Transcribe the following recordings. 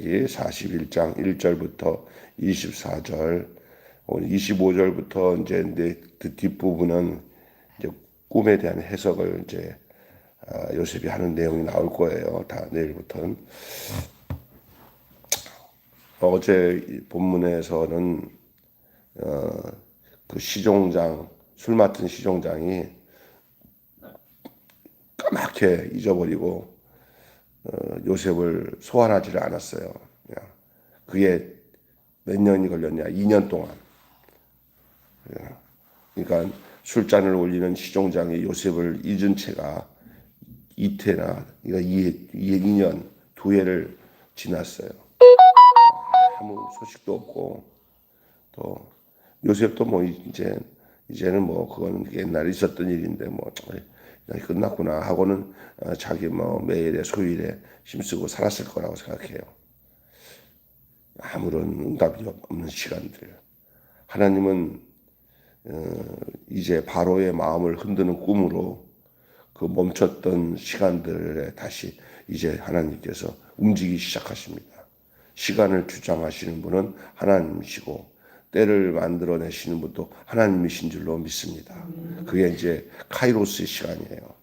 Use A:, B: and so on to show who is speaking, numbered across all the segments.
A: 창세기 41장 1절부터 24절, 오늘 25절부터 이제 그 뒷부분은 이제 꿈에 대한 해석을 이제 요셉이 하는 내용이 나올 거예요. 다 내일부터는. 어제 본문에서는 그 시종장, 술 맡은 시종장이 까맣게 잊어버리고 요셉을 소환하지를 않았어요. 그게 몇 년이 걸렸냐? 2년 동안. 그러니까 술잔을 올리는 시종장이 요셉을 잊은 채가 이태나, 그러니까 2년, 2해를 지났어요. 아무 소식도 없고, 또 요셉도 뭐 이제는 뭐 그건 옛날에 있었던 일인데 뭐 끝났구나 하고는 자기 뭐 매일의 소일에 힘쓰고 살았을 거라고 생각해요. 아무런 응답이 없는 시간들. 하나님은 이제 바로의 마음을 흔드는 꿈으로 그 멈췄던 시간들에 다시 이제 하나님께서 움직이기 시작하십니다. 시간을 주장하시는 분은 하나님이시고 때를 만들어내시는 분도 하나님이신 줄로 믿습니다. 그게 이제 카이로스의 시간이에요.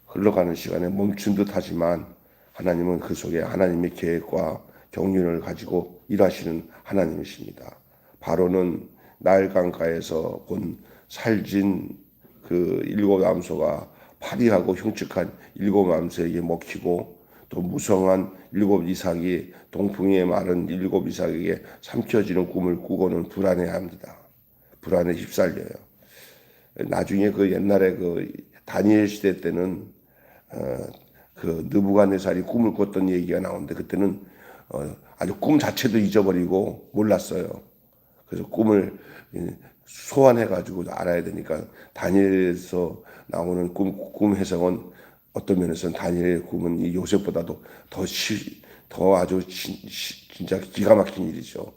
A: 흘러가는 시간에 멈춘 듯 하지만 하나님은 그 속에 하나님의 계획과 경륜을 가지고 일하시는 하나님이십니다. 바로는 나일강가에서 본 살진 그 7 암소가 파리하고 흉측한 7 암소에게 먹히고 또 무성한 7 이삭이 동풍에 마른 7 이삭에게 삼켜지는 꿈을 꾸고는 불안해합니다. 불안에 휩쓸려요. 나중에 그 옛날에 그 다니엘 시대 때는 그 느부갓네살이 꿈을 꿨던 얘기가 나오는데 그때는 아주 꿈 자체도 잊어버리고 몰랐어요. 그래서 꿈을 소환해 가지고 알아야 되니까 다니엘에서 나오는 꿈 해석은 어떤 면에서는 다니엘의 꿈은 이 요셉보다도 더 아주 진짜 기가 막힌 일이죠.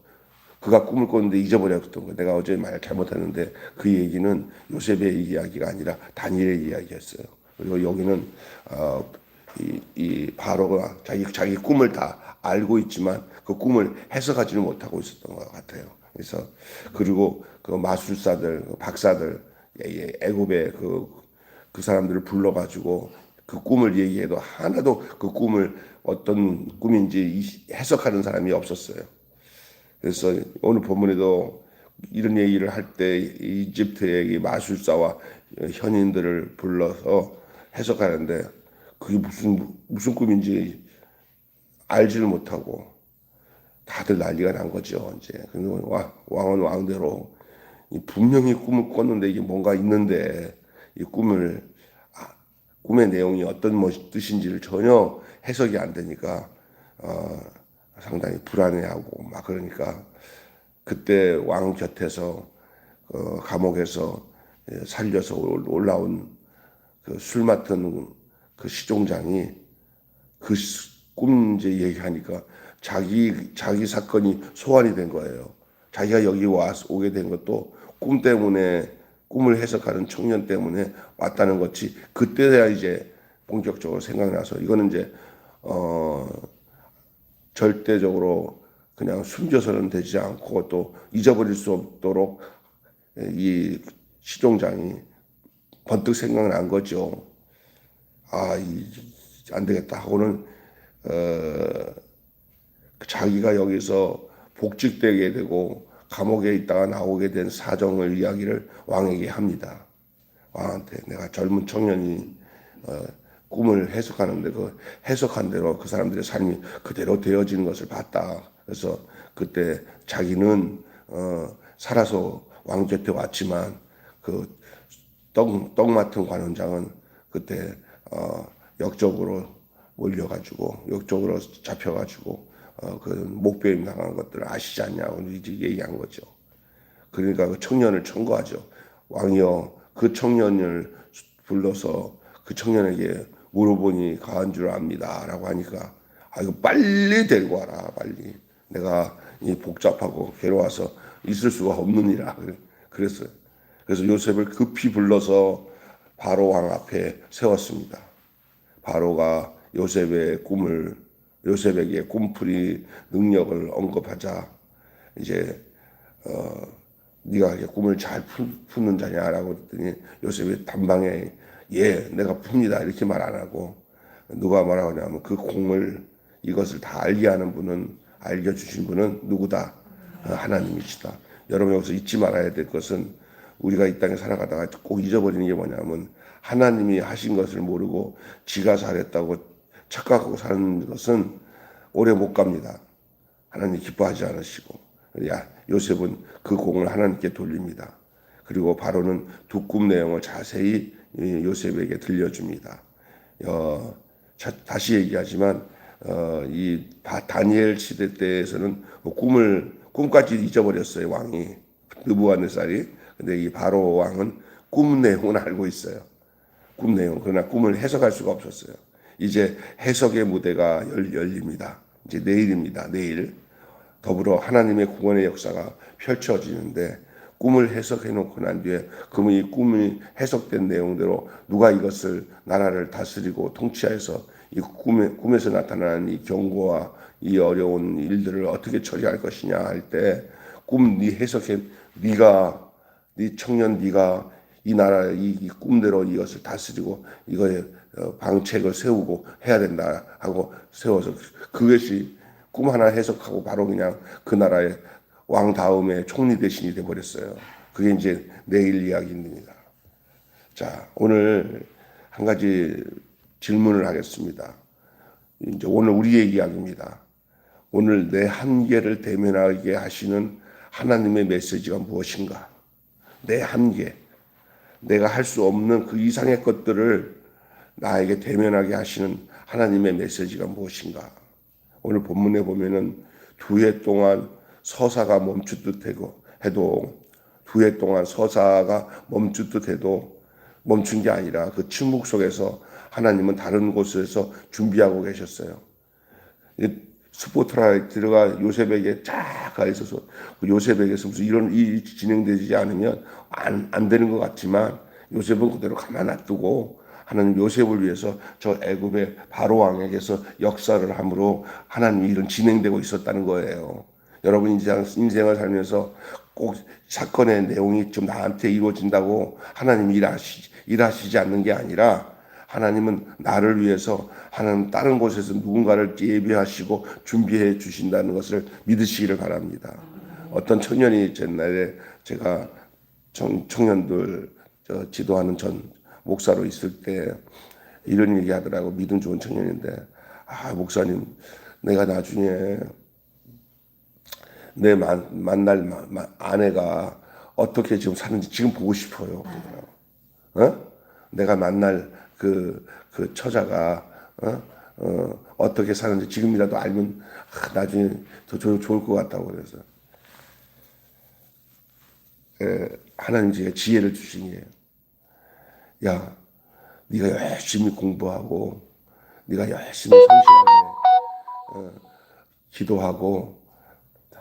A: 그가 꿈을 꿨는데 잊어버렸던 거. 내가 어제 말 잘못했는데 그 얘기는 요셉의 이야기가 아니라 다니엘의 이야기였어요. 그리고 여기는 이 바로가 자기 꿈을 다 알고 있지만 그 꿈을 해석하지는 못하고 있었던 것 같아요. 그래서 그리고 그 마술사들, 박사들, 애굽의 그 사람들을 불러가지고 그 꿈을 얘기해도 하나도 그 꿈을 어떤 꿈인지 해석하는 사람이 없었어요. 그래서 오늘 본문에도 이런 얘기를 할 때 이집트의 마술사와 현인들을 불러서 해석하는데 그게 무슨 꿈인지 알지를 못하고 다들 난리가 난 거죠. 이제 왕은 왕대로 분명히 꿈을 꿨는데 이게 뭔가 있는데 이 꿈의 내용이 어떤 뜻인지를 전혀 해석이 안 되니까 상당히 불안해하고 막 그러니까 그때 왕 곁에서 감옥에서 살려서 올라온 그 술 맡은 그 시종장이 그 꿈 이제 얘기하니까 자기 사건이 소환이 된 거예요. 자기가 여기 오게 된 것도 꿈 때문에 꿈을 해석하는 청년 때문에 왔다는 것이 그때야 이제 본격적으로 생각나서 이거는 이제 절대적으로 그냥 숨겨서는 되지 않고 또 잊어버릴 수 없도록 이 시종장이 번뜩 생각난 거죠. 안 되겠다 하고는 자기가 여기서 복직되게 되고 감옥에 있다가 나오게 된 사정을 이야기를 왕에게 합니다. 왕한테 내가 젊은 청년이 꿈을 해석하는데 그 해석한 대로 그 사람들의 삶이 그대로 되어지는 것을 봤다. 그래서 그때 자기는 살아서 왕 곁에 왔지만 그 떡 맡은 관원장은 그때 역적으로 몰려가지고 역적으로 잡혀가지고 그 목배임 당한 것들을 아시지 않냐고 이제 얘기한 거죠. 그러니까 그 청년을 청구하죠. 왕이여 그 청년을 불러서 그 청년에게 물어보니 가한 줄 압니다라고 하니까 이거 빨리 데리고 와라 빨리 내가 이 복잡하고 괴로워서 있을 수가 없느니라 그랬어요. 그래서 요셉을 급히 불러서 바로 왕 앞에 세웠습니다. 바로가 요셉의 꿈을 요셉에게 꿈풀이 능력을 언급하자 이제 네가 이렇게 꿈을 잘 푸는 자냐라고 했더니 요셉이 단방에 예 내가 풉니다 이렇게 말 안 하고 누가 말하냐면 그 공을 이것을 다 알게 하는 분은 알려주신 분은 누구다? 하나님이시다. 여러분 여기서 잊지 말아야 될 것은 우리가 이 땅에 살아가다가 꼭 잊어버리는 게 뭐냐면 하나님이 하신 것을 모르고 지가 잘했다고 착각하고 사는 것은 오래 못 갑니다. 하나님 기뻐하지 않으시고 요셉은 그 공을 하나님께 돌립니다. 그리고 바로는 두 꿈 내용을 자세히 요셉에게 들려줍니다. 다시 얘기하지만 이 다니엘 시대 때에서는 꿈까지 잊어버렸어요. 왕이 느부갓네살이. 근데 이 바로 왕은 꿈 내용은 알고 있어요. 꿈 내용. 그러나 꿈을 해석할 수가 없었어요. 이제 해석의 무대가 열립니다. 이제 내일입니다. 내일 더불어 하나님의 구원의 역사가 펼쳐지는데 꿈을 해석해 놓고 난 뒤에 그러면 이 꿈이 해석된 내용대로 누가 이것을 나라를 다스리고 통치해서 이 꿈에서 나타나는 이 경고와 이 어려운 일들을 어떻게 처리할 것이냐 할 때 꿈 네 해석해 네가 네 청년 네가 이 나라 이 꿈대로 이것을 다스리고 이거에 방책을 세우고 해야 된다 하고 세워서 그것이 꿈 하나 해석하고 바로 그냥 그 나라의 왕 다음에 총리 대신이 돼 버렸어요. 그게 이제 내일 이야기입니다. 자, 오늘 한 가지 질문을 하겠습니다. 이제 오늘 우리의 이야기입니다. 오늘 내 한계를 대면하게 하시는 하나님의 메시지가 무엇인가? 내 한계, 내가 할 수 없는 그 이상의 것들을 나에게 대면하게 하시는 하나님의 메시지가 무엇인가? 오늘 본문에 보면은 2해 동안 서사가 멈추듯 해도 2해 동안 서사가 멈추듯 해도 멈춘 게 아니라 그 침묵 속에서 하나님은 다른 곳에서 준비하고 계셨어요. 스포트라이트가 요셉에게 쫙 가 있어서 요셉에게서 무슨 이런 일이 진행되지 않으면 안 되는 것 같지만 요셉은 그대로 가만 놔두고 하나님 요셉을 위해서 저 애굽의 바로 왕에게서 역사를 함으로 하나님 일은 진행되고 있었다는 거예요. 여러분 인생을 살면서 꼭 사건의 내용이 좀 나한테 이루어진다고 하나님이 일하시지 않는 게 아니라 하나님은 나를 위해서 하나님 다른 곳에서 누군가를 예비하시고 준비해 주신다는 것을 믿으시기를 바랍니다. 어떤 청년이 옛날에 제가 청년들 지도하는 전 목사로 있을 때 이런 얘기 하더라고. 믿음 좋은 청년인데 목사님 내가 나중에 내 만날 아내가 어떻게 지금 사는지 지금 보고 싶어요. 내가 만날 그 처자가 어떻게 사는지 지금이라도 알면 나중에 더 좋을 것 같다고 그래서 하나님 제가 지혜를 주신 게요. 야, 네가 열심히 공부하고 네가 열심히 성실하게 기도하고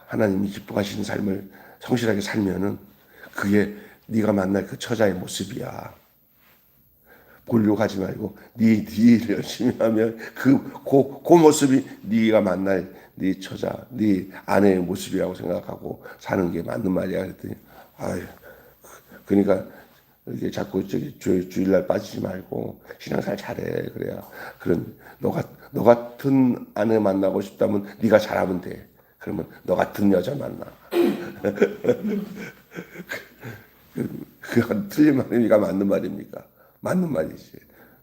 A: 하나님이 기뻐하시는 삶을 성실하게 살면은 그게 네가 만날 그 처자의 모습이야. 보려고 하지 말고 네 일 열심히 하면 그 모습이 네가 만날 네 처자, 네 아내의 모습이라고 생각하고 사는 게 맞는 말이야. 그랬더니 그러니까 이렇게 자꾸 주일날 빠지지 말고 신앙생활 잘해. 그래야 그런 너 같은 아내 만나고 싶다면 네가 잘하면 돼. 그러면 너 같은 여자 만나. 그건 틀린 말입니까? 맞는 말입니까? 맞는 말이지.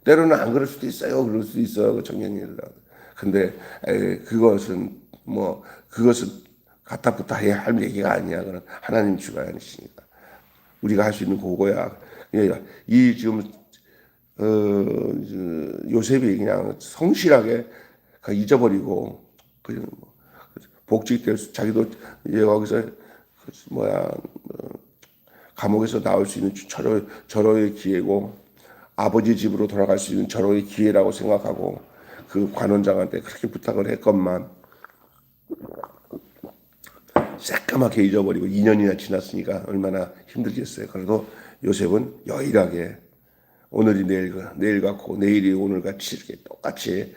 A: 때로는 안 그럴 수도 있어요. 그럴 수도 있어요. 그 청년이라. 근데 그것은 갖다붙어 해야 할 얘기가 아니야. 그건 하나님 주관이시니까. 우리가 할 수 있는 그거야. 이 지금 요셉이 그냥 성실하게 잊어버리고 그냥 복직될 자기도 이제 거기서 감옥에서 나올 수 있는 절호의 기회고 아버지 집으로 돌아갈 수 있는 절호의 기회라고 생각하고 그 관원장한테 그렇게 부탁을 했건만 새까맣게 잊어버리고 2년이나 지났으니까 얼마나 힘들겠어요. 그래도 요셉은 여일하게 오늘이 내일 같고 내일이 오늘 같이 이렇게 똑같이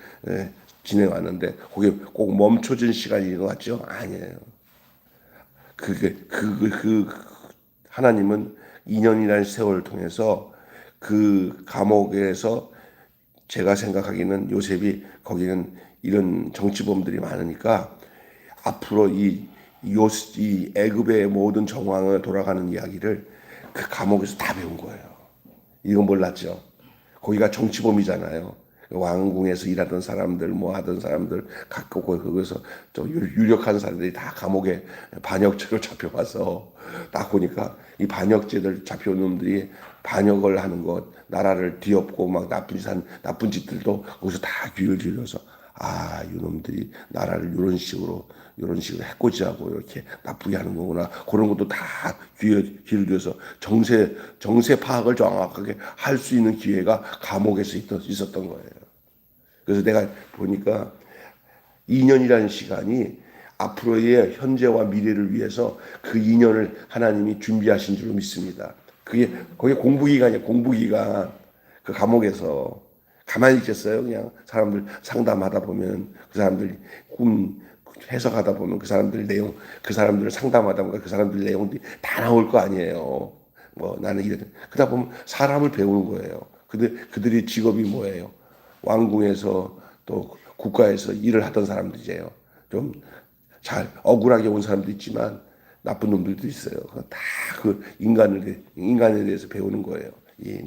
A: 지내왔는데 그게 꼭 멈춰진 시간인 것 같죠? 아니에요. 그 하나님은 2년이라는 세월을 통해서 그 감옥에서 제가 생각하기는 요셉이 거기는 이런 정치범들이 많으니까 앞으로 이 애굽의 모든 정황을 돌아가는 이야기를 그 감옥에서 다 배운 거예요. 이건 몰랐죠. 거기가 정치범이잖아요. 왕궁에서 일하던 사람들, 뭐 하던 사람들, 갖고 거기서 좀 유력한 사람들이 다 감옥에 반역죄로 잡혀와서 딱 보니까 이 반역죄들 잡혀온 놈들이 반역을 하는 것, 나라를 뒤엎고 막 나쁜 짓들도 거기서 다 귀를 기울여서 이놈들이 나라를 이런 식으로 해코지하고 이렇게 나쁘게 하는 거구나. 그런 것도 다 귀를 기울여서 정세 파악을 정확하게 할 수 있는 기회가 감옥에서 있었던 거예요. 그래서 내가 보니까 2년이라는 시간이 앞으로의 현재와 미래를 위해서 그 2년을 하나님이 준비하신 줄로 믿습니다. 그게 공부기간이에요. 공부기간. 그 감옥에서 가만히 있겠어요. 그냥 사람들 상담하다 보면 그 사람들 꿈 해석하다 보면 그 사람들 내용, 그 사람들을 상담하다 보면 그 사람들 내용들이 다 나올 거 아니에요. 뭐 나는 이래. 그러다 보면 사람을 배우는 거예요. 근데 그들의 직업이 뭐예요? 왕궁에서 또 국가에서 일을 하던 사람들이에요. 좀 잘 억울하게 온 사람도 있지만 나쁜 놈들도 있어요. 다 그 인간에 대해서 배우는 거예요.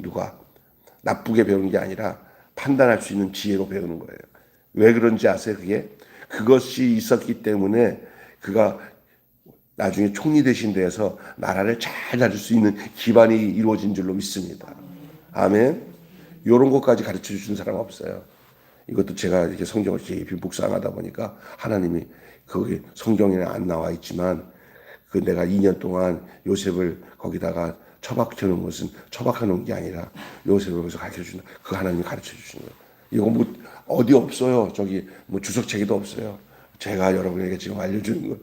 A: 누가 나쁘게 배우는 게 아니라 판단할 수 있는 지혜로 배우는 거예요. 왜 그런지 아세요? 그것이 있었기 때문에 그가 나중에 총리 대신 돼서 나라를 잘 다룰 수 있는 기반이 이루어진 줄로 믿습니다. 아멘. 이런 것까지 가르쳐 주신 사람 없어요. 이것도 제가 이렇게 성경을 깊이 묵상하다 보니까 하나님이 거기 성경에는 안 나와 있지만 그 내가 2년 동안 요셉을 거기다가 처박혀 놓은 것은 처박혀 놓은 게 아니라 요셉을 거기서 가르쳐 주는 그 하나님이 가르쳐 주신 거예요. 이거 뭐 어디 없어요. 저기 뭐 주석책에도 없어요. 제가 여러분에게 지금 알려주는 거.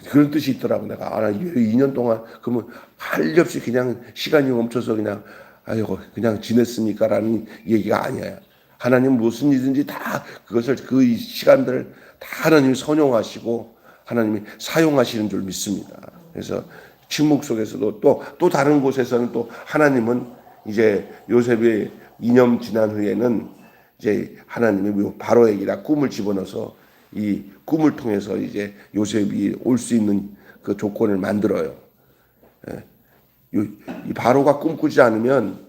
A: 그런 뜻이 있더라고. 내가 2년 동안 그러면 할 일 없이 그냥 시간이 멈춰서 그냥 지냈습니까라는 얘기가 아니에요. 하나님 무슨 일든지 다 그것을 그 시간들을 다 하나님이 선용하시고 하나님이 사용하시는 줄 믿습니다. 그래서 침묵 속에서도 또 다른 곳에서는 또 하나님은 이제 요셉이 2년 지난 후에는 이제 하나님이 바로에게다 꿈을 집어넣어서 이 꿈을 통해서 이제 요셉이 올 수 있는 그 조건을 만들어요. 이 바로가 꿈꾸지 않으면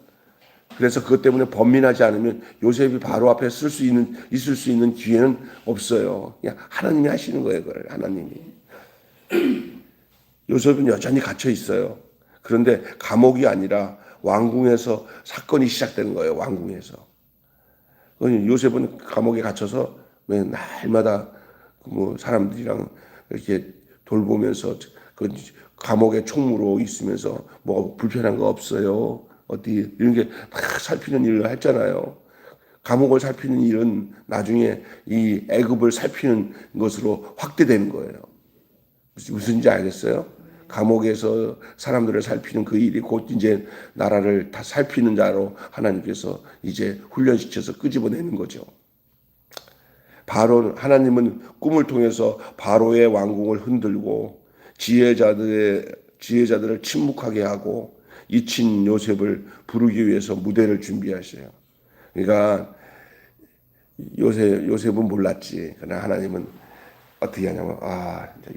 A: 그래서 그것 때문에 번민하지 않으면 요셉이 바로 앞에 있을 수 있는 기회는 없어요. 그냥 하나님이 하시는 거예요, 그걸 하나님이. 요셉은 여전히 갇혀 있어요. 그런데 감옥이 아니라 왕궁에서 사건이 시작되는 거예요. 왕궁에서. 요셉은 감옥에 갇혀서 왜 날마다 뭐 사람들이랑 이렇게 돌보면서 그 감옥에 총무로 있으면서 뭐 불편한 거 없어요. 어디 이런 게 다 살피는 일을 했잖아요. 감옥을 살피는 일은 나중에 이 애굽을 살피는 것으로 확대되는 거예요. 무슨지 알겠어요? 감옥에서 사람들을 살피는 그 일이 곧 이제 나라를 다 살피는 자로 하나님께서 이제 훈련시켜서 끄집어내는 거죠. 하나님은 꿈을 통해서 바로의 왕궁을 흔들고 지혜자들을 침묵하게 하고 잊힌 요셉을 부르기 위해서 무대를 준비하셔요. 그러니까 요셉은 몰랐지. 그러나 하나님은 어떻게 하냐면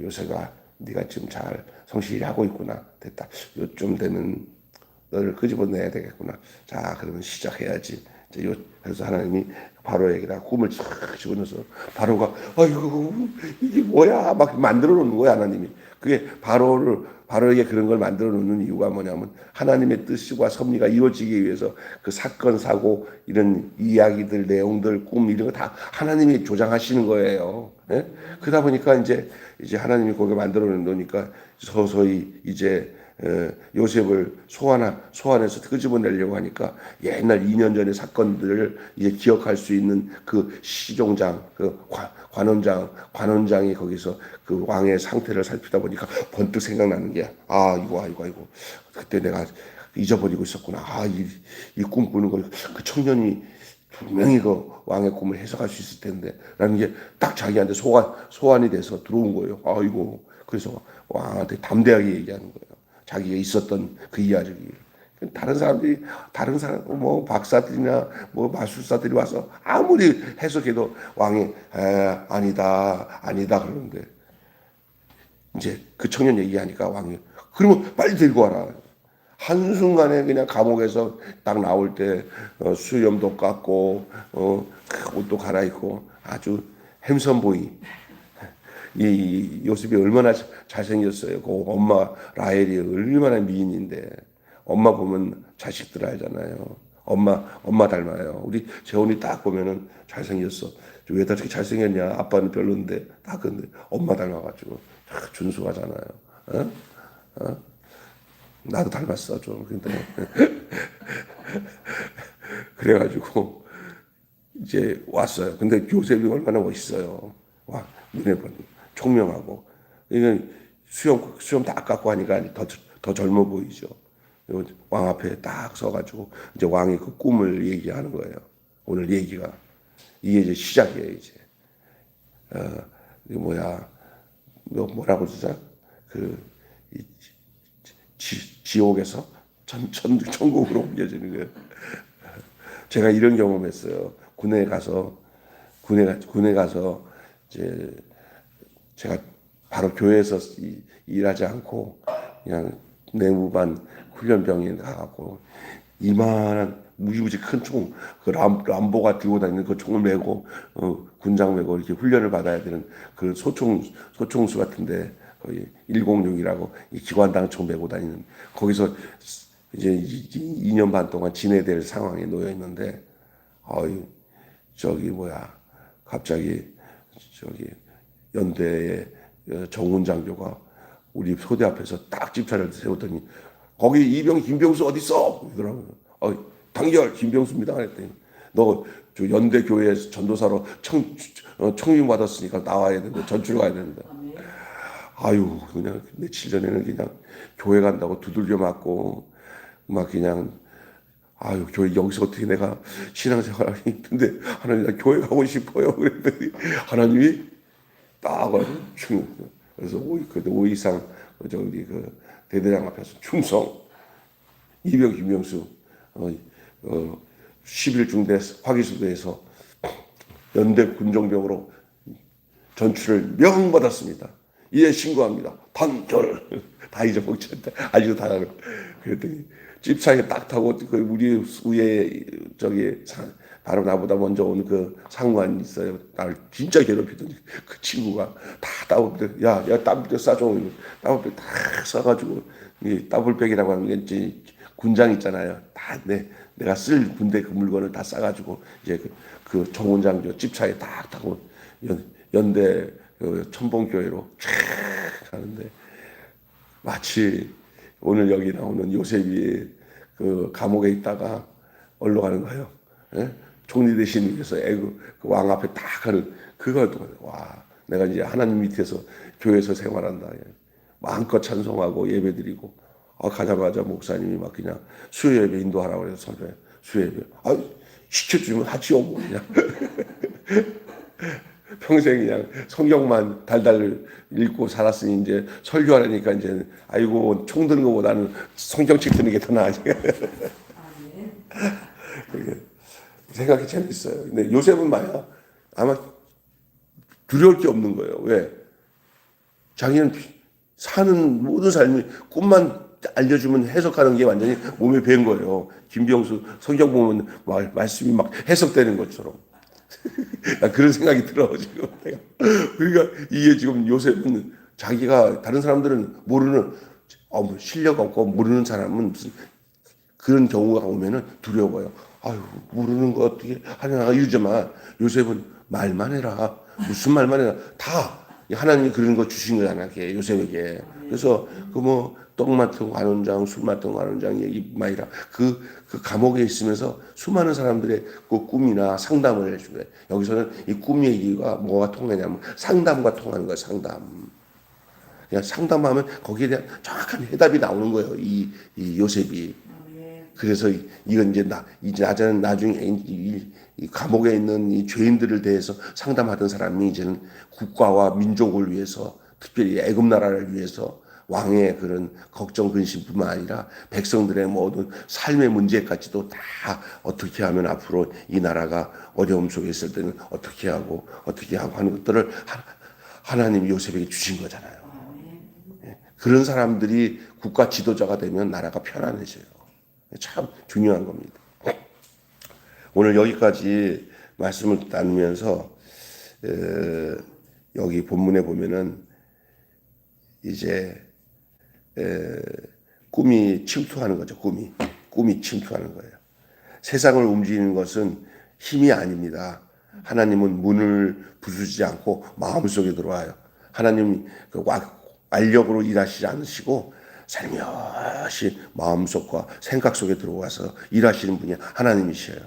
A: 요셉아 네가 지금 잘 성실히 하고 있구나. 됐다. 요쯤 되면 너를 끄집어내야 되겠구나. 자 그러면 시작해야지. 그래서 하나님이 바로에게다 꿈을 쫙 집어넣어서 바로가 이게 뭐야 막 만들어 놓는 거야 하나님이. 그게 바로에게 그런 걸 만들어 놓는 이유가 뭐냐면 하나님의 뜻과 섭리가 이루어지기 위해서 그 사건 사고 이런 이야기들 내용들 꿈 이런 거 다 하나님이 조장하시는 거예요. 예? 그러다 보니까 이제 하나님이 거기 만들어 놓으니까 서서히 이제 요셉을 소환해서 끄집어내려고 하니까 옛날 2년 전의 사건들을 이제 기억할 수 있는 그 시종장, 그 관원장이 거기서 그 왕의 상태를 살피다 보니까 번뜩 생각나는 게 이거 그때 내가 잊어버리고 있었구나. 이 꿈꾸는 걸 그 청년이 분명히 그 왕의 꿈을 해석할 수 있을 텐데 라는 게 딱 자기한테 소환이 돼서 들어온 거예요. 아이고. 그래서 왕한테 담대하게 얘기하는 거예요. 자기가 있었던 그 이야기를. 다른 사람 뭐 박사들이나 뭐 마술사들이 와서 아무리 해석해도 왕이 아니다 그러는데 이제 그 청년 얘기하니까 왕이 그러면 빨리 데리고 와라. 한순간에 그냥 감옥에서 딱 나올 때 수염도 깎고 옷도 갈아입고 아주 핸섬보이. 이 요셉이 얼마나 잘생겼어요. 그 엄마 라헬이 얼마나 미인인데 엄마 보면 자식들 알잖아요. 엄마 닮아요. 우리 재혼이 딱 보면은 잘생겼어. 왜 다 저렇게 잘생겼냐? 아빠는 별론데 딱 근데 엄마 닮아가지고 딱 준수하잖아요. 어? 어? 나도 닮았어 좀. 근데 그래가지고 이제 왔어요. 근데 요셉이 얼마나 멋있어요. 와 눈에 보니 총명하고 이게 수염 다 깎고 하니까 더 젊어 보이죠. 왕 앞에 딱 서가지고 이제 왕이 그 꿈을 얘기하는 거예요. 오늘 얘기가 이게 이제 시작이에요. 이제 이게 뭐야? 뭐라고 그러자? 지옥에서 천국으로 옮겨지는 거예요. 제가 이런 경험했어요. 군에 가서 이제 제가 바로 교회에서 일하지 않고 그냥 내무반 훈련병에 가갖고 이만한 무지무지 큰 총, 그 람보가 들고 다니는 그 총을 메고 군장 메고 이렇게 훈련을 받아야 되는 그 소총수 같은데 거의 106이라고 기관당 총 메고 다니는 거기서 이제 2년 반 동안 지내야 될 상황에 놓여 있는데 갑자기 연대의 정훈 장교가 우리 소대 앞에서 딱 집차를 세웠더니 거기 이병 김병수 어디 있어? 그러더라고요. 단결 김병수입니다. 그랬더니 너 저 연대 교회에서 전도사로 청임 받았으니까 나와야 되는데 전출 가야 되는데. 그냥 며칠 전에는 그냥 교회 간다고 두들겨 맞고 막 그냥 교회 여기서 어떻게 내가 신앙생활하기 힘든데 하나님 나 교회 가고 싶어요. 그랬더니 하나님이 딱 와서 그래서 5 이상 우리 그 대대장 앞에서 충성 이병 김명수 11중대 화기수대에서 연대 군종병으로 전출을 명받았습니다. 이에 신고합니다. 단결 다 잊어먹었는데 아직도 다 그랬더니 집차에 딱 타고 그 우리 위에 바로 나보다 먼저 온 그 상관이 있어요. 나를 진짜 괴롭히더니 그 친구가 다 따블백 야 따블백 싸줘. 따블백 다 싸가지고 이 따블백이라고 하는 게 이제 군장 있잖아요. 다 내가 쓸 군대 그 물건을 다 싸가지고 이제 그 정훈장교 집차에 딱 타고 연대 그 천봉교회로 쫙 가는데 마치 오늘 여기 나오는 요셉이 그 감옥에 있다가 어디로 가는 거예요? 예? 총리 대신 위해서 그 왕 앞에 딱 가는 그거 와 내가 이제 하나님 밑에서 교회에서 생활한다. 마음껏 찬송하고 예배드리고 가자마자 목사님이 막 그냥 수요예배 인도하라고 해서 설교해 수요예배 시켜주면 하지요 뭐 그냥 평생 그냥 성경만 달달 읽고 살았으니 이제 설교하려니까 이제 아이고 총 드는 것보다는 성경책 드는 게 더 나아지. 생각이 재밌어요. 근데 요셉은 아마 두려울 게 없는 거예요. 왜? 자기는 사는 모든 삶이 꿈만 알려주면 해석하는 게 완전히 몸에 밴 거예요. 김병수 성경 보면 말씀이 막 해석되는 것처럼. 그런 생각이 들어 지금. 그러니까 이게 지금 요셉은 자기가 다른 사람들은 모르는 실력 없고 모르는 사람은 무슨 그런 경우가 오면은 두려워요. 모르는 거 어떻게 하냐 이러지만 요셉은 말만 해라. 무슨 말만 해라. 다 하나님이 그런 거 주신 거잖아. 요셉에게. 그래서 떡 맡은 관원장, 술 맡은 관원장 얘기만 아니라 그 감옥에 있으면서 수많은 사람들의 그 꿈이나 상담을 해준 거예요. 여기서는 이 꿈 얘기가 뭐가 통하냐면 상담과 통하는 거예요. 상담. 그냥 상담하면 거기에 대한 정확한 해답이 나오는 거예요. 이 요셉이. 그래서 이건 이제 나중에 이 감옥에 있는 이 죄인들을 대해서 상담하던 사람이 이제는 국가와 민족을 위해서, 특별히 애굽 나라를 위해서 왕의 그런 걱정 근심뿐만 아니라 백성들의 모든 삶의 문제까지도 다 어떻게 하면 앞으로 이 나라가 어려움 속에 있을 때는 어떻게 하고 하는 것들을 하나님이 요셉에게 주신 거잖아요. 그런 사람들이 국가 지도자가 되면 나라가 편안해져요. 참 중요한 겁니다. 오늘 여기까지 말씀을 나누면서 여기 본문에 보면은 이제 꿈이 침투하는 거죠. 꿈이 침투하는 거예요. 세상을 움직이는 것은 힘이 아닙니다. 하나님은 문을 부수지 않고 마음속에 들어와요. 하나님 완력으로 일하시지 않으시고 살며시 마음속과 생각 속에 들어와서 일하시는 분이 하나님이셔요.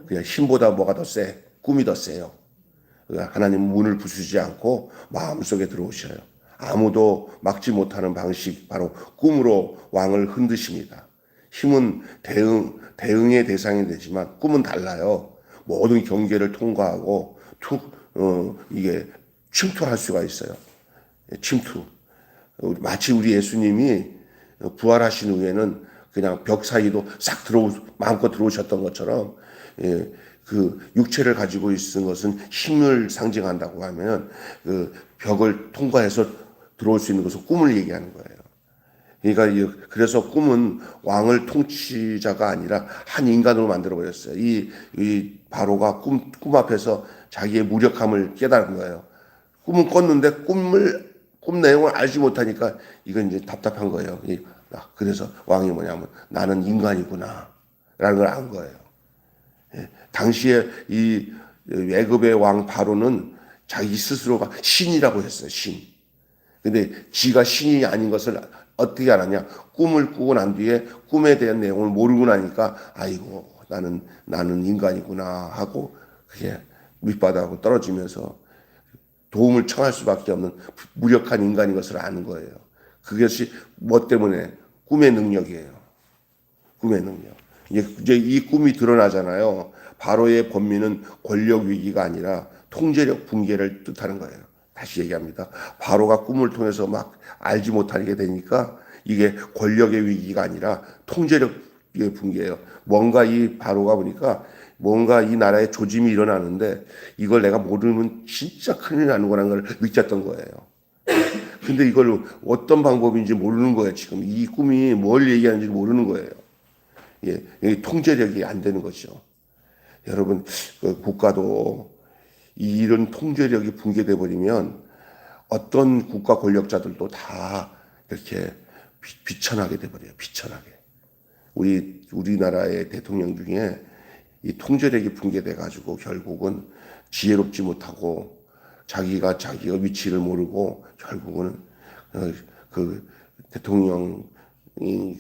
A: 그냥 힘보다 뭐가 더 세? 꿈이 더 세요. 하나님은 문을 부수지 않고 마음속에 들어오셔요. 아무도 막지 못하는 방식, 바로 꿈으로 왕을 흔드십니다. 힘은 대응의 대상이 되지만 꿈은 달라요. 모든 경계를 통과하고 이게 침투할 수가 있어요. 침투. 마치 우리 예수님이 부활하신 후에는 그냥 벽 사이도 마음껏 들어오셨던 것처럼, 그 육체를 가지고 있는 것은 힘을 상징한다고 하면 그 벽을 통과해서 들어올 수 있는 것은 꿈을 얘기하는 거예요. 그러니까 그래서 꿈은 왕을 통치자가 아니라 한 인간으로 만들어 버렸어요. 이 바로가 꿈 앞에서 자기의 무력함을 깨달은 거예요. 꿈은 꿨는데 꿈 내용을 알지 못하니까 이건 이제 답답한 거예요. 그래서 왕이 뭐냐면 나는 인간이구나 라는 걸 안 거예요. 당시에 이 애굽의 왕 바로는 자기 스스로가 신이라고 했어요. 신. 근데 지가 신이 아닌 것을 어떻게 알았냐? 꿈을 꾸고 난 뒤에 꿈에 대한 내용을 모르고 나니까 아이고 나는 인간이구나 하고 그게 밑바닥으로 떨어지면서 도움을 청할 수밖에 없는 무력한 인간인 것을 아는 거예요. 그것이 뭐 때문에? 꿈의 능력이에요. 꿈의 능력. 이제 이 꿈이 드러나잖아요. 바로의 번민은 권력 위기가 아니라 통제력 붕괴를 뜻하는 거예요. 다시 얘기합니다. 바로가 꿈을 통해서 막 알지 못하게 되니까 이게 권력의 위기가 아니라 통제력의 붕괴예요. 뭔가 이 바로가 보니까 뭔가 이 나라에 조짐이 일어나는데 이걸 내가 모르면 진짜 큰일 나는 거라는 걸 느꼈던 거예요. 근데 이걸 어떤 방법인지 모르는 거예요. 지금 이 꿈이 뭘 얘기하는지 모르는 거예요. 예, 통제력이 안 되는 거죠. 여러분, 국가도 이런 통제력이 붕괴돼 버리면 어떤 국가 권력자들도 다 이렇게 비천하게 돼 버려요. 비천하게. 우리나라의 대통령 중에 이 통제력이 붕괴돼 가지고 결국은 지혜롭지 못하고 자기가 위치를 모르고 결국은 그 대통령이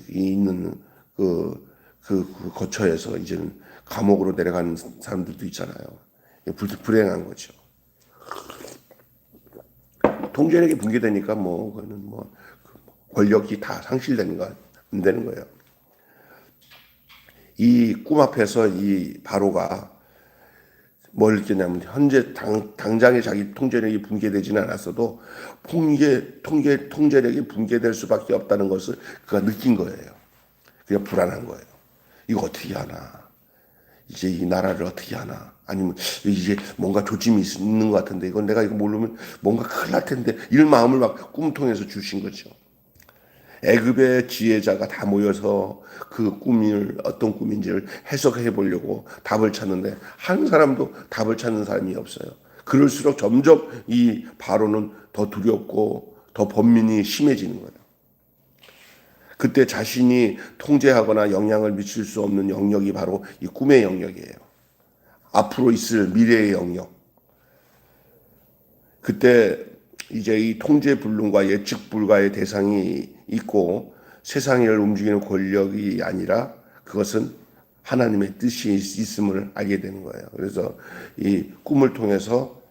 A: 있는 그 거처에서 이제는 감옥으로 내려가는 사람들도 있잖아요. 불행한 거죠. 통제력이 붕괴되니까 그거는 권력이 다 상실되는 거 안 되는 거예요. 이 꿈 앞에서 이 바로가 뭘 느꼈냐면 현재 당장에 자기 통제력이 붕괴되지는 않았어도 통제력이 붕괴될 수밖에 없다는 것을 그가 느낀 거예요. 그냥 불안한 거예요. 이거 어떻게 하나? 이제 이 나라를 어떻게 하나? 아니면 이제 뭔가 조짐이 있는 것 같은데 이건 내가 이거 모르면 뭔가 큰일 날 텐데 이런 마음을 막 꿈 통해서 주신 거죠. 애굽의 지혜자가 다 모여서 그 꿈을 어떤 꿈인지를 해석해 보려고 답을 찾는데 한 사람도 답을 찾는 사람이 없어요. 그럴수록 점점 이 바로는 더 두렵고 더 번민이 심해지는 거예요. 그때 자신이 통제하거나 영향을 미칠 수 없는 영역이 바로 이 꿈의 영역이에요. 앞으로 있을 미래의 영역. 그때 이제 이 통제 불능과 예측 불가의 대상이 있고 세상을 움직이는 권력이 아니라 그것은 하나님의 뜻이 있음을 알게 되는 거예요. 그래서 이 꿈을 통해서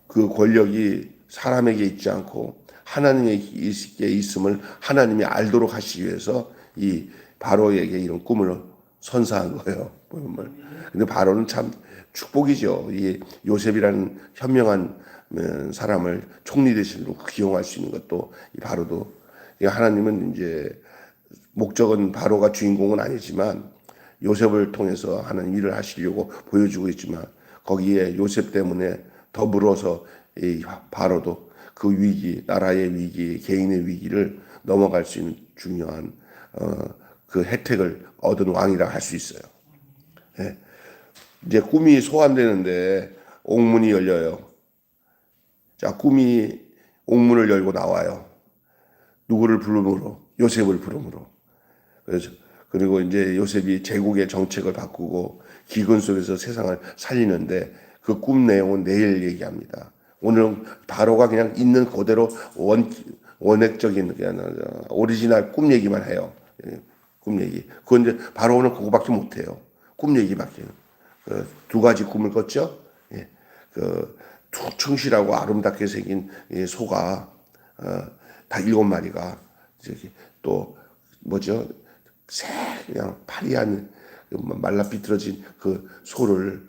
A: 그 권력이 사람에게 있지 않고 하나님에게 있음을 하나님이 알도록 하시기 위해서 이 바로에게 이런 꿈을 선사한 거예요. 보면. 근데 바로는 참 축복이죠. 이 요셉이라는 현명한 사람을 총리 대신으로 기용할 수 있는 것도 이 바로도 하나님은 이제 목적은 바로가 주인공은 아니지만 요셉을 통해서 하나님 일을 하시려고 보여주고 있지만 거기에 요셉 때문에 더불어서 이 바로도 그 위기, 나라의 위기, 개인의 위기를 넘어갈 수 있는 중요한 그 혜택을 얻은 왕이라 할 수 있어요. 예. 이제 꿈이 소환되는데 옥문이 열려요. 자, 꿈이 옥문을 열고 나와요. 누구를 부름으로? 요셉을 부름으로. 그래서 그리고 이제 요셉이 제국의 정책을 바꾸고 기근 속에서 세상을 살리는데 그 꿈 내용은 내일 얘기합니다. 오늘은 바로가 그냥 있는 그대로 원액적인 그냥 오리지널 꿈 얘기만 해요. 꿈 얘기. 그건 이제 바로는 그거밖에 못 해요. 꿈 얘기밖에는. 두 가지 꿈을 꿨죠. 예. 충실하고 아름답게 생긴 소가 다 7마리가 또 뭐죠? 그냥 파리한 말라 비틀어진 그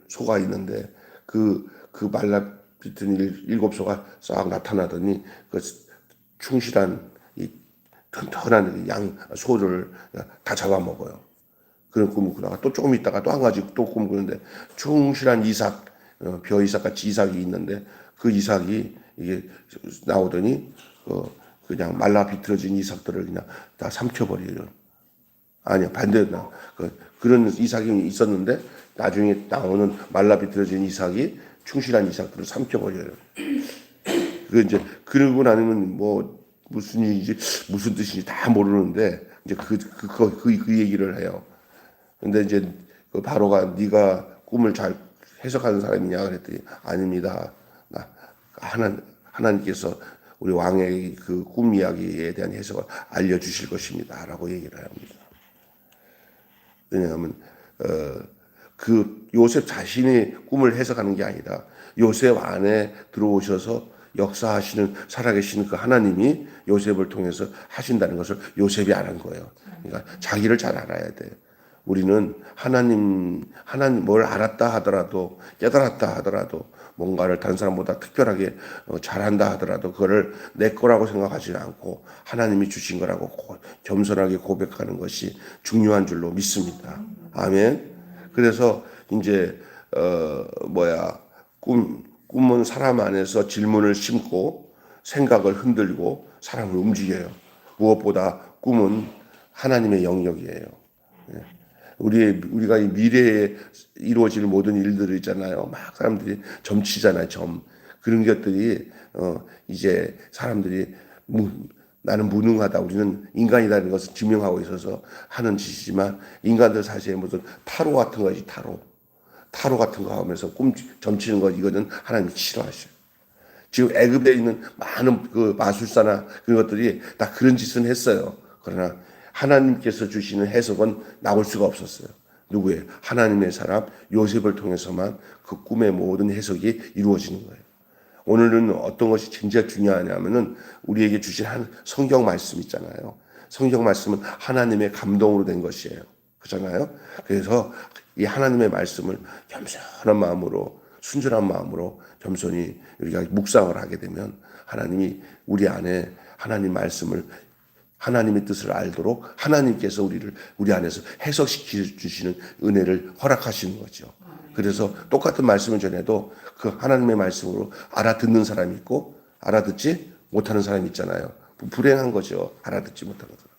A: 소가 있는데 그 말라 비틀어진 7소가 싹 나타나더니 그 충실한 이 튼튼한 소를 다 잡아먹어요. 그런 꿈을 꾸다가 또 조금 있다가 또 한 가지 또 꿈을 꾸는데 충실한 이삭, 벼 이삭 같이 이삭이 있는데 그 이삭이 이게 나오더니 그냥 말라 비틀어진 이삭들을 그냥 다 삼켜버리는. 아니야, 반대나 그런 이삭이 있었는데 나중에 나오는 말라 비틀어진 이삭이 충실한 이삭들을 삼켜버려요. 그 이제 그러고 나면 뭐 무슨 일인지 무슨 뜻인지 다 모르는데 이제 그 얘기를 해요. 근데 이제 그 바로가 네가 꿈을 잘 해석하는 사람이냐 그랬더니 아닙니다. 하나님께서 우리 왕의 그 꿈 이야기에 대한 해석을 알려주실 것입니다라고 얘기를 합니다. 왜냐하면 그 요셉 자신이 꿈을 해석하는 게 아니라 요셉 안에 들어오셔서 역사하시는 살아계시는 그 하나님이 요셉을 통해서 하신다는 것을 요셉이 알은 거예요. 그러니까 자기를 잘 알아야 돼요. 우리는 하나님 뭘 알았다 하더라도 깨달았다 하더라도 뭔가를 다른 사람보다 특별하게 잘한다 하더라도 그거를 내 거라고 생각하지 않고 하나님이 주신 거라고 겸손하게 고백하는 것이 중요한 줄로 믿습니다. 아멘. 그래서 이제 꿈은 사람 안에서 질문을 심고 생각을 흔들고 사람을 움직여요. 무엇보다 꿈은 하나님의 영역이에요. 우리가 이 미래에 이루어질 모든 일들이 있잖아요. 막 사람들이 점치잖아요. 그런 것들이 이제 사람들이 나는 무능하다. 우리는 인간이라는 것을 증명하고 있어서 하는 짓이지만 인간들 사실 무슨 타로 같은 거지. 타로 같은 거 하면서 꿈 점치는 거 이거는 하나님이 싫어하셔요. 지금 애굽에 있는 많은 그 마술사나 그런 것들이 다 그런 짓은 했어요. 그러나 하나님께서 주시는 해석은 나올 수가 없었어요. 누구예요? 하나님의 사람 요셉을 통해서만 그 꿈의 모든 해석이 이루어지는 거예요. 오늘은 어떤 것이 진짜 중요하냐면은 우리에게 주신 한 성경 말씀 있잖아요. 성경 말씀은 하나님의 감동으로 된 것이에요. 그렇잖아요. 그래서 이 하나님의 말씀을 겸손한 마음으로 순전한 마음으로 겸손히 우리가 묵상을 하게 되면 하나님이 우리 안에 하나님 말씀을 하나님의 뜻을 알도록 하나님께서 우리 안에서 해석시켜 주시는 은혜를 허락하시는 거죠. 그래서 똑같은 말씀을 전해도 그 하나님의 말씀으로 알아듣는 사람이 있고 알아듣지 못하는 사람이 있잖아요. 불행한 거죠. 알아듣지 못하는 사람.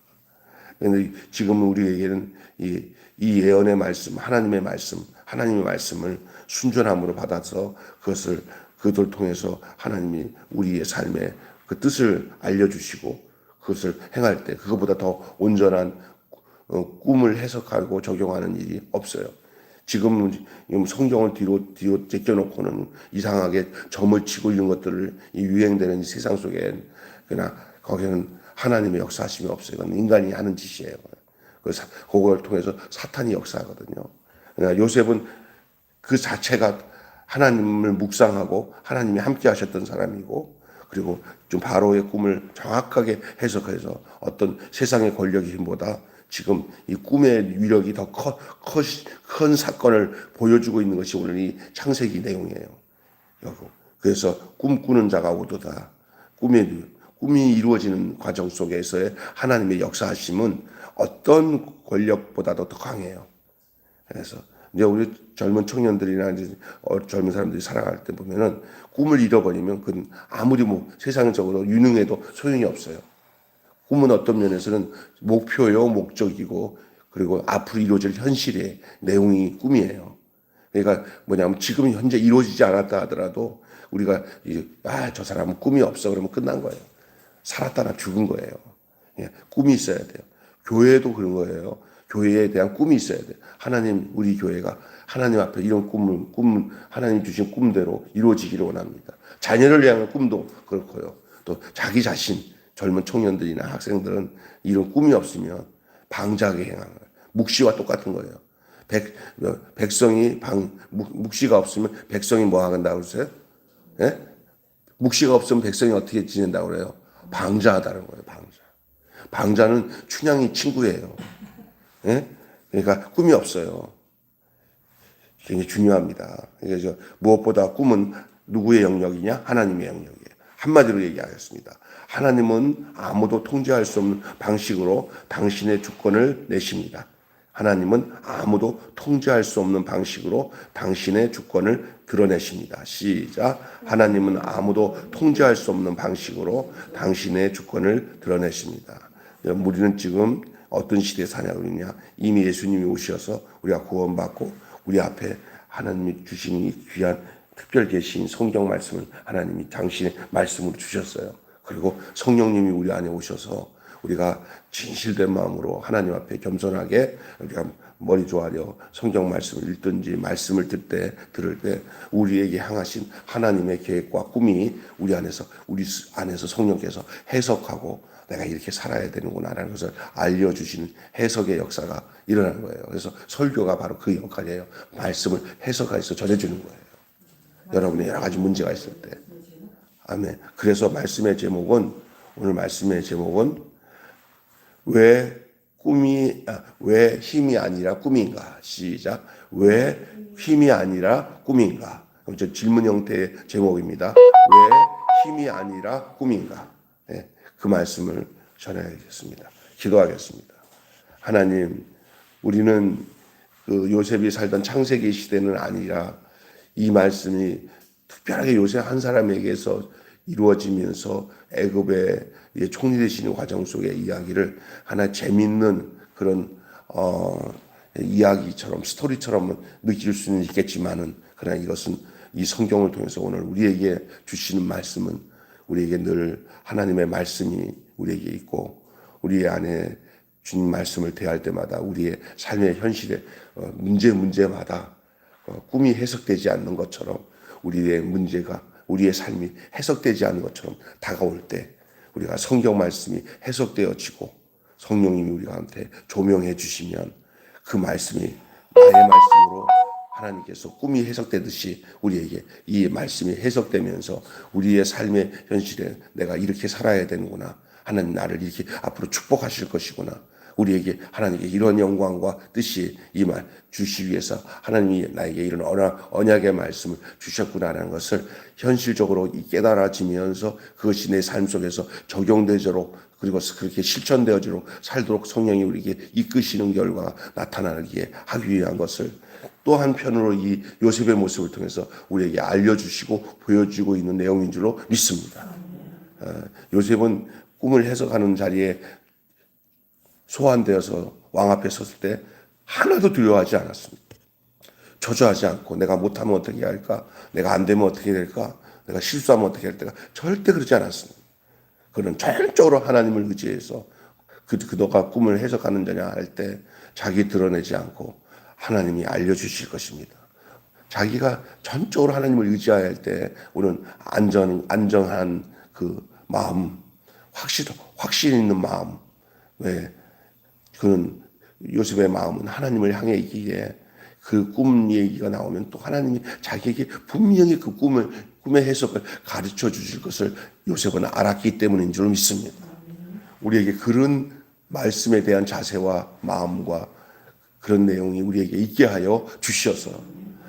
A: 그런데 지금 우리에게는 이 예언의 말씀, 하나님의 말씀을 순전함으로 받아서 그들 통해서 하나님이 우리의 삶에 그 뜻을 알려주시고 그것을 행할 때 그것보다 더 온전한 꿈을 해석하고 적용하는 일이 없어요. 지금 성경을 뒤로 제껴놓고는 이상하게 점을 치고 이런 것들을 유행되는 이 세상 속에 그러나 거기는 하나님의 역사하심이 없어요. 이건 인간이 하는 짓이에요. 그걸 통해서 사탄이 역사하거든요. 그러나 요셉은 그 자체가 하나님을 묵상하고 하나님이 함께 하셨던 사람이고 그리고 좀 바로의 꿈을 정확하게 해석해서 어떤 세상의 권력의 힘보다 지금 이 꿈의 위력이 더 큰 사건을 보여주고 있는 것이 오늘 이 창세기 내용이에요. 그래서 꿈꾸는 자가 오도다. 꿈이 이루어지는 과정 속에서의 하나님의 역사하심은 어떤 권력보다도 더 강해요. 그래서 이제 우리 젊은 청년들이나 이제 젊은 사람들이 살아갈 때 보면은 꿈을 잃어버리면 그건 아무리 뭐 세상적으로 유능해도 소용이 없어요. 꿈은 어떤 면에서는 목표요, 목적이고 그리고 앞으로 이루어질 현실의 내용이 꿈이에요. 그러니까 뭐냐면 지금 현재 이루어지지 않았다 하더라도 우리가 저 사람은 꿈이 없어 그러면 끝난 거예요. 살았다나 죽은 거예요. 꿈이 있어야 돼요. 교회도 그런 거예요. 교회에 대한 꿈이 있어야 돼요. 우리 교회가 하나님 앞에 이런 하나님 주신 꿈대로 이루어지기를 원합니다. 자녀를 향한 꿈도 그렇고요. 또 자기 자신, 젊은 청년들이나 학생들은 이런 꿈이 없으면 방자하게 행하는 거예요. 묵시와 똑같은 거예요. 묵시가 없으면 백성이 뭐 한다고 그러세요? 예? 묵시가 없으면 백성이 어떻게 지낸다고 그래요? 방자하다는 거예요, 방자. 방자는 춘향이 친구예요. 예? 그러니까 꿈이 없어요. 굉장히 중요합니다. 그래서 무엇보다 꿈은 누구의 영역이냐? 하나님의 영역이에요. 한마디로 얘기하겠습니다. 하나님은 아무도 통제할 수 없는 방식으로 당신의 주권을 내십니다. 하나님은 아무도 통제할 수 없는 방식으로 당신의 주권을 드러내십니다. 시작. 하나님은 아무도 통제할 수 없는 방식으로 당신의 주권을 드러내십니다. 우리는 지금 어떤 시대에 사냐고 그러냐. 이미 예수님이 오셔서 우리가 구원받고 우리 앞에 하나님이 주신 이 귀한 특별 계신 성경 말씀을 하나님이 당신의 말씀으로 주셨어요. 그리고 성령님이 우리 안에 오셔서 우리가 진실된 마음으로 하나님 앞에 겸손하게 우리가 머리 조아려 성경 말씀을 읽든지 말씀을 들을 때 우리에게 향하신 하나님의 계획과 꿈이 우리 안에서 성령께서 해석하고 내가 이렇게 살아야 되는구나라는 것을 알려주시는 해석의 역사가 일어나는 거예요. 그래서 설교가 바로 그 역할이에요. 말씀을 해석해서 전해주는 거예요. 여러분의 여러 가지 문제가 있을 때. 아멘. 그래서 오늘 말씀의 제목은 왜 힘이 아니라 꿈인가? 시작. 왜 힘이 아니라 꿈인가? 그럼 질문 형태의 제목입니다. 왜 힘이 아니라 꿈인가? 네, 그 말씀을 전해야겠습니다. 기도하겠습니다. 하나님, 우리는 그 요셉이 살던 창세기 시대는 아니라 이 말씀이 특별하게 요셉 한 사람에게서 이루어지면서 애굽의 총리 되시는 과정 속의 이야기를 하나 재밌는 그런 이야기처럼 스토리처럼 느낄 수는 있겠지만은 그러나 이것은 이 성경을 통해서 오늘 우리에게 주시는 말씀은 우리에게 늘 하나님의 말씀이 우리에게 있고 우리 안에 주님 말씀을 대할 때마다 우리의 삶의 현실에 문제마다 꿈이 해석되지 않는 것처럼 우리의 삶이 해석되지 않는 것처럼 다가올 때 우리가 성경 말씀이 해석되어지고 성령님이 우리한테 조명해 주시면 그 말씀이 나의 말씀으로 하나님께서 꿈이 해석되듯이 우리에게 이 말씀이 해석되면서 우리의 삶의 현실에 내가 이렇게 살아야 되는구나. 하나님 나를 이렇게 앞으로 축복하실 것이구나. 우리에게 하나님께 이런 영광과 뜻이 이 말 주시기 위해서 하나님이 나에게 이런 언약의 말씀을 주셨구나라는 것을 현실적으로 깨달아지면서 그것이 내 삶 속에서 적용되도록 그리고 그렇게 실천되어지도록 살도록 성령이 우리에게 이끄시는 결과가 나타나게 하기 위한 것을 또 한편으로 이 요셉의 모습을 통해서 우리에게 알려주시고 보여주고 있는 내용인 줄로 믿습니다. 요셉은 꿈을 해석하는 자리에 소환되어서 왕 앞에 섰을 때 하나도 두려워하지 않았습니다. 저주하지 않고 내가 못하면 어떻게 할까? 내가 안 되면 어떻게 될까? 내가 실수하면 어떻게 할 때가 절대 그러지 않았습니다. 그는 전적으로 하나님을 의지해서 너가 꿈을 해석하는 자냐 할 때 자기 드러내지 않고 하나님이 알려주실 것입니다. 자기가 전적으로 하나님을 의지해야 할 때 우리는 안정한 그 마음, 확신 있는 마음. 왜? 그는 요셉의 마음은 하나님을 향해 있기에 그 꿈 얘기가 나오면 또 하나님이 자기에게 분명히 그 꿈의 해석을 가르쳐 주실 것을 요셉은 알았기 때문인 줄 믿습니다. 우리에게 그런 말씀에 대한 자세와 마음과 그런 내용이 우리에게 있게 하여 주셔서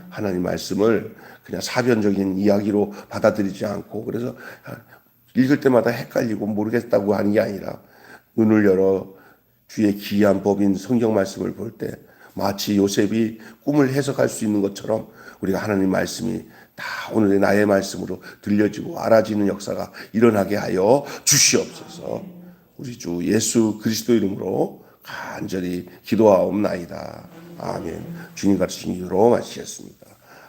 A: 하나님 말씀을 그냥 사변적인 이야기로 받아들이지 않고, 그래서 읽을 때마다 헷갈리고 모르겠다고 하는 게 아니라 눈을 열어 주의 귀한 법인 성경 말씀을 볼 때 마치 요셉이 꿈을 해석할 수 있는 것처럼 우리가 하나님 말씀이 다 오늘의 나의 말씀으로 들려지고 알아지는 역사가 일어나게 하여 주시옵소서. 우리 주 예수 그리스도 이름으로 간절히 기도하옵나이다. 아멘. 주님 같으신 이유로 마치겠습니다.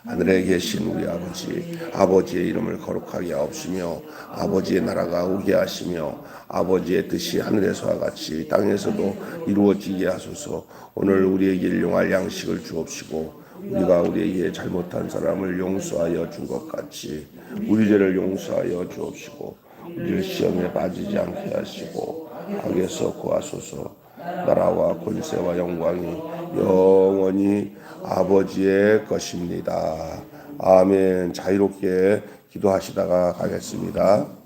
A: 하늘에 계신 우리 아버지, 아버지의 이름을 거룩하게 하옵시며 아버지의 나라가 오게 하시며 아버지의 뜻이 하늘에서와 같이 땅에서도 이루어지게 하소서. 오늘 우리에게 일용할 양식을 주옵시고 우리가 우리에게 잘못한 사람을 용서하여 준 것 같이 우리 죄를 용서하여 주옵시고 우리를 시험에 빠지지 않게 하시고 악에서 구하소서. 나라와 권세와 영광이 영원히 아버지의 것입니다. 아멘. 자유롭게 기도하시다가 가겠습니다.